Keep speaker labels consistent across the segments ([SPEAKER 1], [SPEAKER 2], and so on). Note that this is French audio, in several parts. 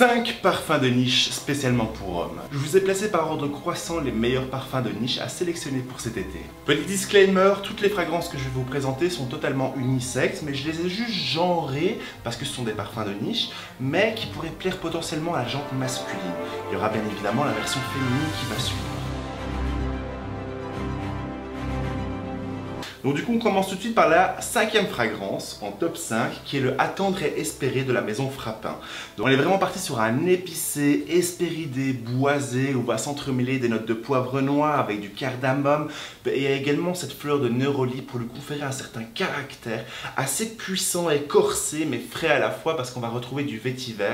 [SPEAKER 1] 5 parfums de niche spécialement pour hommes. Je vous ai placé par ordre croissant les meilleurs parfums de niche à sélectionner pour cet été. Petit disclaimer, toutes les fragrances que je vais vous présenter sont totalement unisexes, mais je les ai juste genrées parce que ce sont des parfums de niche, mais qui pourraient plaire potentiellement à la jante masculine. Il y aura bien évidemment la version féminine qui va suivre. Donc du coup on commence tout de suite par la 5e fragrance en top 5 qui est le Attendre et Espérer de la maison Frappin. Donc on est vraiment parti sur un épicé, hespéridé, boisé où va s'entremêler des notes de poivre noir avec du cardamome et également cette fleur de neroli pour lui conférer un certain caractère assez puissant et corsé mais frais à la fois parce qu'on va retrouver du vétiver.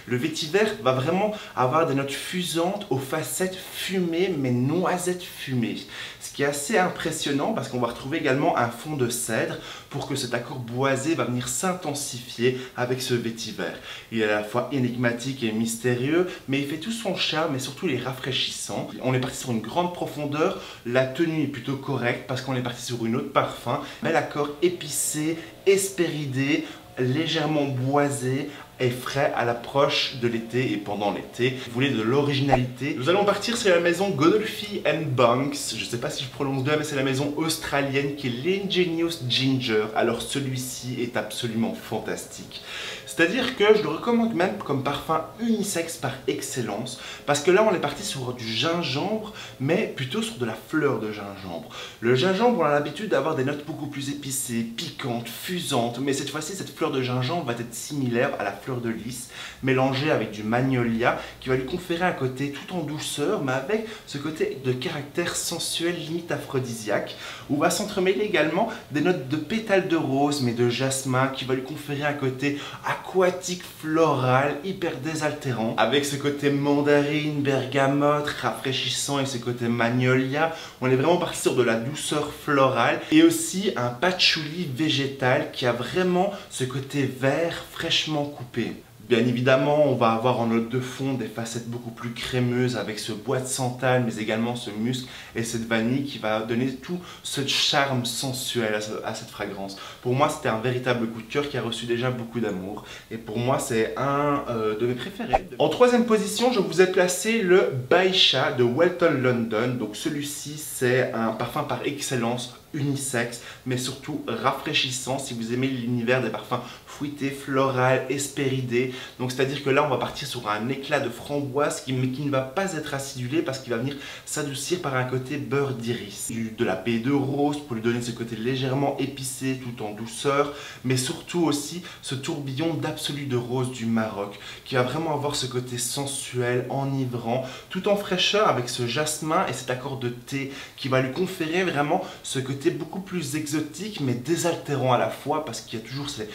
[SPEAKER 1] Le vétiver va vraiment avoir des notes fusantes aux facettes fumées mais noisettes fumées. Ce qui est assez impressionnant parce qu'on va retrouver également un fond de cèdre pour que cet accord boisé va venir s'intensifier avec ce vétiver. Il est à la fois énigmatique et mystérieux, mais il fait tout son charme et surtout il est rafraîchissant. On est parti sur une grande profondeur, la tenue est plutôt correcte parce qu'on est parti sur une autre parfum, mais l'accord épicé, hespéridé, légèrement boisé et frais à l'approche de l'été et pendant l'été. Vous voulez de l'originalité? Nous allons partir sur la maison Godolphin & Banks. Je ne sais pas si je prononce bien, mais c'est la maison australienne qui est l'Ingenious Ginger. Alors celui-ci est absolument fantastique. C'est-à-dire que je le recommande même comme parfum unisexe par excellence parce que là on est parti sur du gingembre mais plutôt sur de la fleur de gingembre. Le gingembre on a l'habitude d'avoir des notes beaucoup plus épicées, piquantes, fusantes, mais cette fois-ci cette fleur de gingembre va être similaire à la fleur de lys mélangée avec du magnolia qui va lui conférer un côté tout en douceur mais avec ce côté de caractère sensuel limite aphrodisiaque où va s'entremêler également des notes de pétales de rose mais de jasmin qui va lui conférer un côté aquatique, floral, hyper désaltérant avec ce côté mandarine, bergamote, rafraîchissant et ce côté magnolia. On est vraiment parti sur de la douceur florale et aussi un patchouli végétal qui a vraiment ce côté vert fraîchement coupé. Bien évidemment, on va avoir en note de fond des facettes beaucoup plus crémeuses avec ce bois de santal, mais également ce musc et cette vanille qui va donner tout ce charme sensuel à cette fragrance. Pour moi, c'était un véritable coup de cœur qui a reçu déjà beaucoup d'amour. Et pour moi, c'est un de mes préférés. En 3e position, je vous ai placé le Baisha de Welton London. Donc celui-ci, c'est un parfum par excellence unisexe, mais surtout rafraîchissant si vous aimez l'univers des parfums fruités, floral, hespéridé. Donc c'est-à-dire que là on va partir sur un éclat de framboise mais qui ne va pas être acidulé parce qu'il va venir s'adoucir par un côté beurre d'iris. De la baie de rose pour lui donner ce côté légèrement épicé tout en douceur, mais surtout aussi ce tourbillon d'absolu de rose du Maroc qui va vraiment avoir ce côté sensuel, enivrant, tout en fraîcheur avec ce jasmin et cet accord de thé qui va lui conférer vraiment ce côté beaucoup plus exotique mais désaltérant à la fois parce qu'il y a toujours ces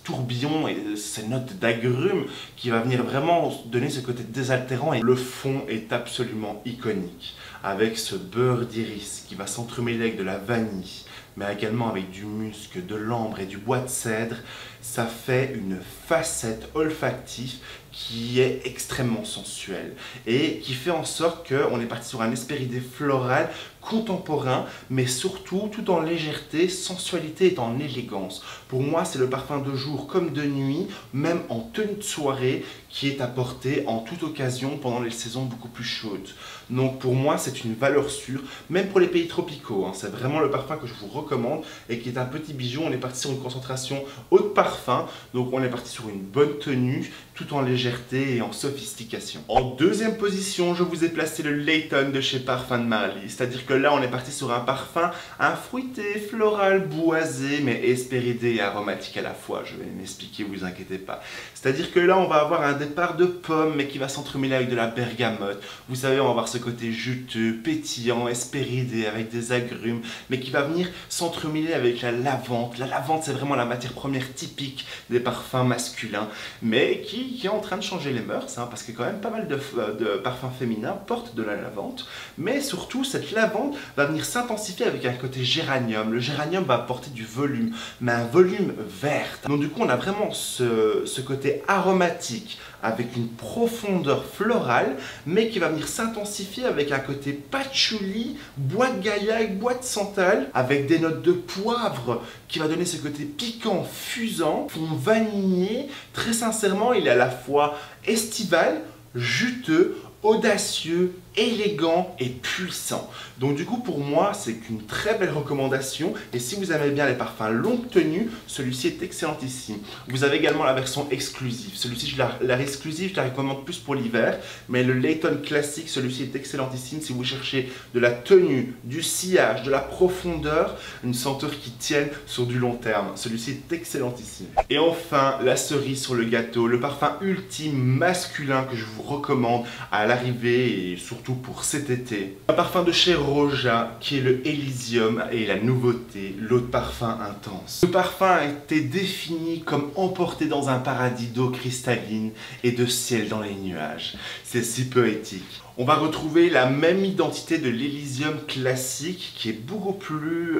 [SPEAKER 1] tourbillons et ces notes d'agrumes qui va venir vraiment donner ce côté désaltérant et le fond est absolument iconique avec ce beurre d'iris qui va s'entremêler avec de la vanille mais également avec du musc, de l'ambre et du bois de cèdre. Ça fait une facette olfactive qui est extrêmement sensuelle et qui fait en sorte qu'on est parti sur un hespéridé floral contemporain mais surtout tout en légèreté, sensualité et en élégance. Pour moi c'est le parfum de jour comme de nuit, même en tenue de soirée qui est apporté en toute occasion pendant les saisons beaucoup plus chaudes. Donc pour moi c'est une valeur sûre, même pour les pays tropicaux, c'est vraiment le parfum que je vous recommande et qui est un petit bijou. On est parti sur une concentration haute parfum, donc on est parti sur une bonne tenue tout en légèreté et en sophistication. En 2e position, je vous ai placé le Layton de chez Parfums de Marly, c'est-à-dire que là on est parti sur un parfum, un fruité, floral, boisé, mais hespéridé et aromatique à la fois. Je vais m'expliquer, vous inquiétez pas. C'est-à-dire que là on va avoir un départ de pommes, mais qui va s'entremêler avec de la bergamote. Vous savez, on va avoir ce côté juteux, pétillant, hespéridé, avec des agrumes, mais qui va venir s'entremêler avec la lavande. La lavande, c'est vraiment la matière première typique des parfums masculins, mais qui est en train de changer les mœurs, parce que quand même pas mal de parfums féminins portent de la lavande, mais surtout cette lavande va venir s'intensifier avec un côté géranium. Le géranium va apporter du volume, mais un volume vert. Donc du coup on a vraiment ce côté aromatique, avec une profondeur florale, mais qui va venir s'intensifier avec un côté patchouli, bois de gaillac, bois de santal, avec des notes de poivre qui va donner ce côté piquant, fusant, fond vanillé. Très sincèrement, il est à la fois estival, juteux, audacieux, élégant et puissant. Donc du coup pour moi c'est une très belle recommandation, et si vous aimez bien les parfums longue tenue, celui-ci est excellentissime. Vous avez également la version exclusive. Celui-ci, la exclusive, je la recommande plus pour l'hiver, mais le Layton classique, celui-ci est excellentissime si vous cherchez de la tenue, du sillage, de la profondeur, une senteur qui tienne sur du long terme. Celui-ci est excellentissime. Et enfin, la cerise sur le gâteau, le parfum ultime masculin que je vous recommande à l'arrivée et surtout pour cet été. Un parfum de chez Roja qui est le Elysium, et la nouveauté, l'eau de parfum intense. Ce parfum a été défini comme emporté dans un paradis d'eau cristalline et de ciel dans les nuages. C'est si poétique. On va retrouver la même identité de l'Elysium classique qui est beaucoup plus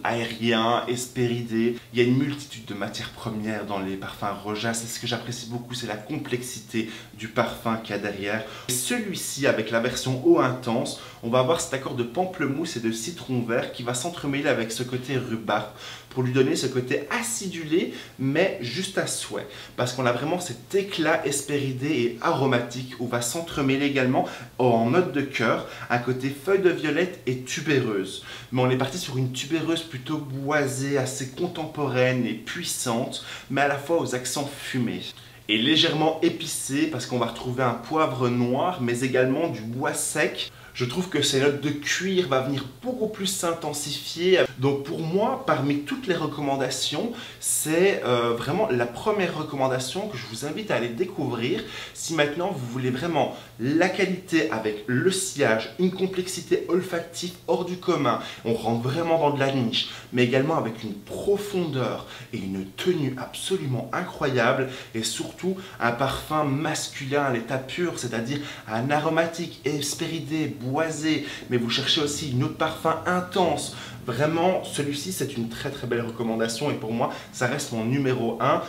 [SPEAKER 1] aérien, hespéridé. Il y a une multitude de matières premières dans les parfums Roja. C'est ce que j'apprécie beaucoup, c'est la complexité du parfum qu'il y a derrière. Celui-ci, avec la version eau intense, on va avoir cet accord de pamplemousse et de citron vert qui va s'entremêler avec ce côté rhubarbe pour lui donner ce côté acidulé, mais juste à souhait. Parce qu'on a vraiment cet éclat hespéridé et aromatique où va s'entremêler également en note de cœur un côté feuille de violette et tubéreuse. Mais on est parti sur une tubéreuse plutôt boisée, assez contemporaine et puissante, mais à la fois aux accents fumés. Et légèrement épicé parce qu'on va retrouver un poivre noir, mais également du bois sec. Je trouve que ces notes de cuir va venir beaucoup plus s'intensifier. Donc pour moi, parmi toutes les recommandations, c'est vraiment la première recommandation que je vous invite à aller découvrir. Si maintenant vous voulez vraiment la qualité avec le sillage, une complexité olfactive hors du commun, on rentre vraiment dans de la niche, mais également avec une profondeur et une tenue absolument incroyable, et surtout un parfum masculin à l'état pur, c'est-à-dire un aromatique hespéridé, boisé, mais vous cherchez aussi une autre parfum intense. Vraiment, celui-ci, c'est une très très belle recommandation, et pour moi, ça reste mon numéro 1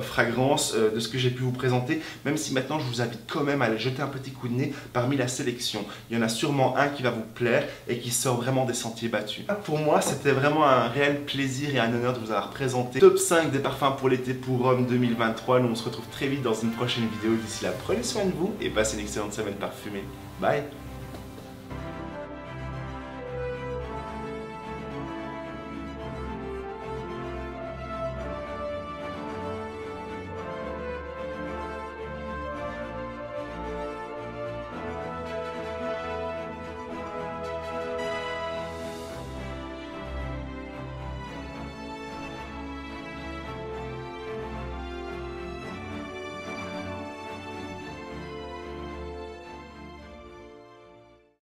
[SPEAKER 1] fragrance de ce que j'ai pu vous présenter, même si maintenant je vous invite quand même à aller jeter un petit coup de nez parmi la sélection. Il y en a sûrement un qui va vous plaire et qui sort vraiment des sentiers battus. Pour moi, c'était vraiment un réel plaisir et un honneur de vous avoir présenté top 5 des parfums pour l'été pour Rome 2023. Nous, on se retrouve très vite dans une prochaine vidéo. D'ici là, prenez soin de vous et passez une excellente semaine parfumée. Bye!